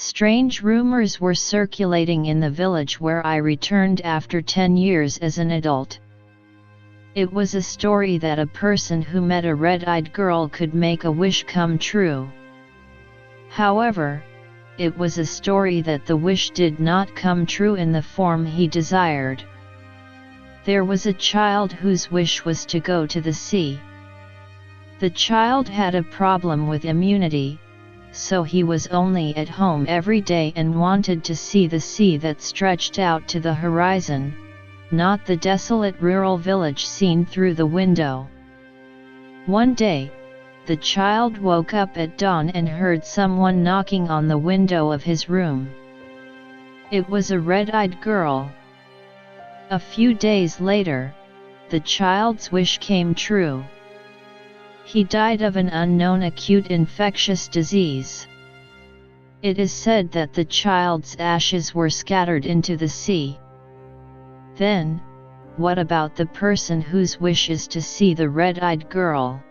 Strange rumors were circulating in the village where I returned after 10 years as an adult. It was a story that a person who met a red-eyed girl could make a wish come true. However, it was a story that the wish did not come true in the form he desired. There was a child whose wish was to go to the sea. The child had a problem with immunity, so he was only at home every day and wanted to see the sea that stretched out to the horizon, not the desolate rural village seen through the window. One day, the child woke up at dawn and heard someone knocking on the window of his room. It was a red-eyed girl. A few days later, the child's wish came true. He died of an unknown acute infectious disease. It is said that the child's ashes were scattered into the sea. Then, what about the person whose wish is to see the red-eyed girl?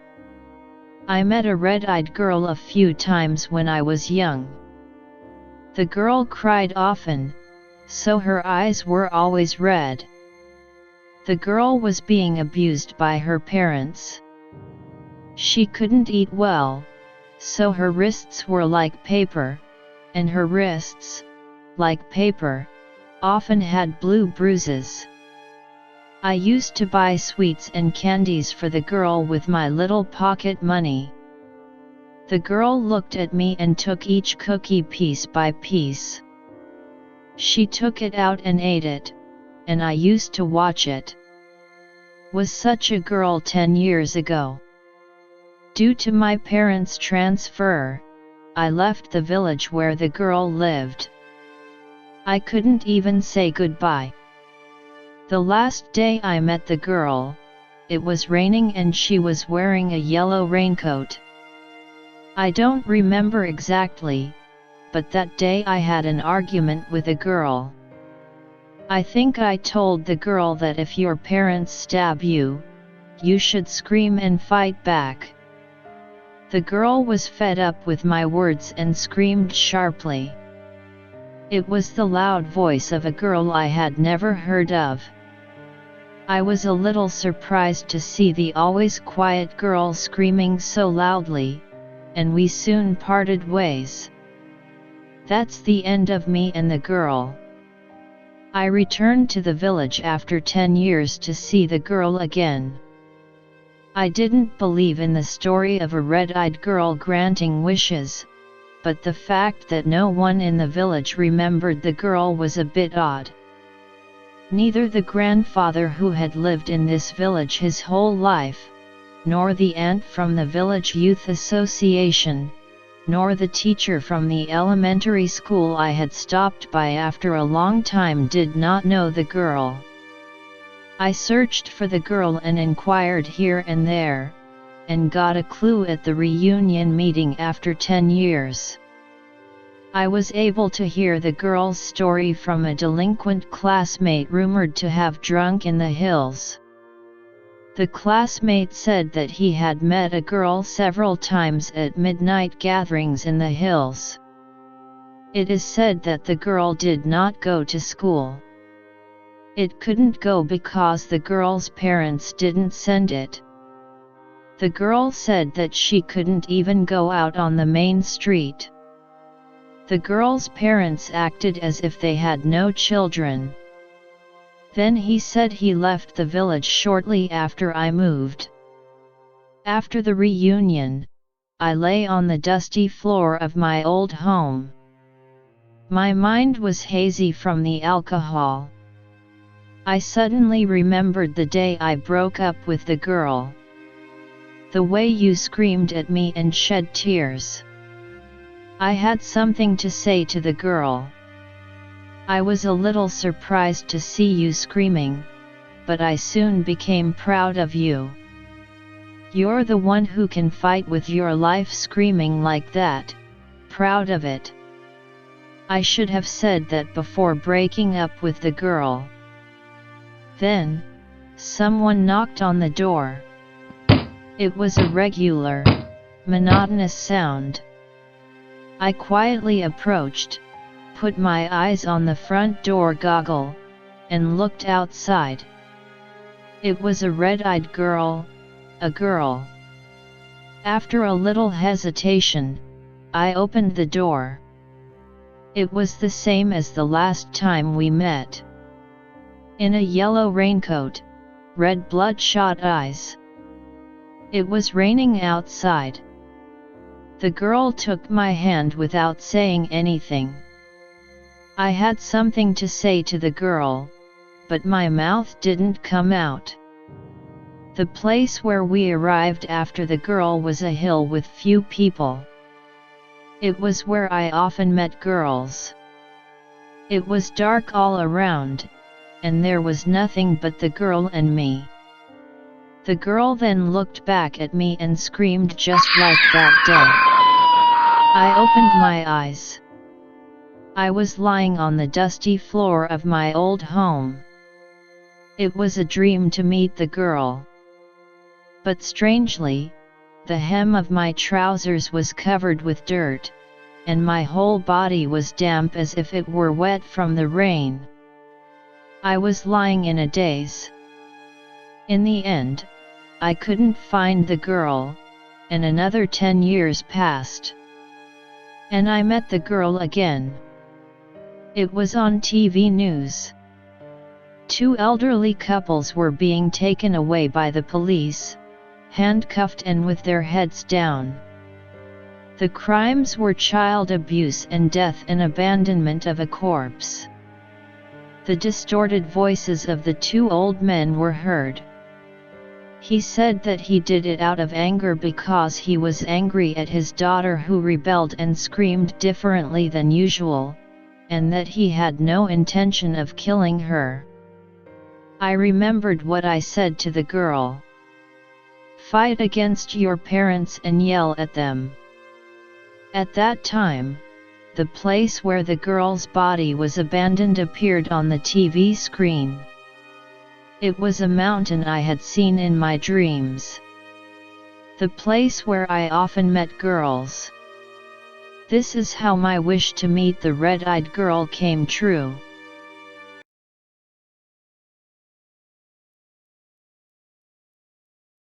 I met a red-eyed girl a few times when I was young. The girl cried often, so her eyes were always red. The girl was being abused by her parents. She couldn't eat well, so her wrists were like paper, and her wrists, like paper, often had blue bruises. I used to buy sweets and candies for the girl with my little pocket money. The girl looked at me and took each cookie piece by piece. She took it out and ate it, and I used to watch it. Was such a girl 10 years ago. Due to my parents' transfer, I left the village where the girl lived. I couldn't even say goodbye. The last day I met the girl, it was raining and she was wearing a yellow raincoat. I don't remember exactly, but that day I had an argument with a girl. I think I told the girl that if your parents stab you, you should scream and fight back. The girl was fed up with my words and screamed sharply. It was the loud voice of a girl I had never heard of. I was a little surprised to see the always quiet girl screaming so loudly, and we soon parted ways. That's the end of me and the girl. I returned to the village after 10 years to see the girl again. I didn't believe in the story of a red-eyed girl granting wishes, but the fact that no one in the village remembered the girl was a bit odd. Neither the grandfather who had lived in this village his whole life, nor the aunt from the village youth association, nor the teacher from the elementary school I had stopped by after a long time did not know the girl. I searched for the girl and inquired here and there, and got a clue at the reunion meeting after 10 years. I was able to hear the girl's story from a delinquent classmate rumored to have drunk in the hills. The classmate said that he had met a girl several times at midnight gatherings in the hills. It is said that the girl did not go to school. It couldn't go because the girl's parents didn't send it. The girl said that she couldn't even go out on the main street. The girl's parents acted as if they had no children. Then he said he left the village shortly after I moved. After the reunion, I lay on the dusty floor of my old home. My mind was hazy from the alcohol. I suddenly remembered the day I broke up with the girl. The way you screamed at me and shed tears. I had something to say to the girl. I was a little surprised to see you screaming, but I soon became proud of you. You're the one who can fight with your life screaming like that, proud of it. I should have said that before breaking up with the girl. Then, someone knocked on the door. It was a regular, monotonous sound. I quietly approached, put my eyes on the front door goggle, and looked outside. It was a red-eyed girl, a girl. After a little hesitation, I opened the door. It was the same as the last time we met. In a yellow raincoat, red bloodshot eyes. It was raining outside. The girl took my hand without saying anything. I had something to say to the girl, but my mouth didn't come out. The place where we arrived after the girl was a hill with few people. It was where I often met girls. It was dark all around, and there was nothing but the girl and me. The girl then looked back at me and screamed just like that day. I opened my eyes. I was lying on the dusty floor of my old home. It was a dream to meet the girl. But strangely, the hem of my trousers was covered with dirt, and my whole body was damp as if it were wet from the rain. I was lying in a daze. In the end, I couldn't find the girl, and another 10 years passed. And I met the girl again. It was on TV news. 2 elderly couples were being taken away by the police, handcuffed and with their heads down. The crimes were child abuse and death and abandonment of a corpse. The distorted voices of the 2 old men were heard. He said that he did it out of anger because he was angry at his daughter who rebelled and screamed differently than usual, and that he had no intention of killing her. I remembered what I said to the girl. Fight against your parents and yell at them. At that time, the place where the girl's body was abandoned appeared on the TV screen. It was a mountain I had seen in my dreams. The place where I often met girls. This is how my wish to meet the red-eyed girl came true.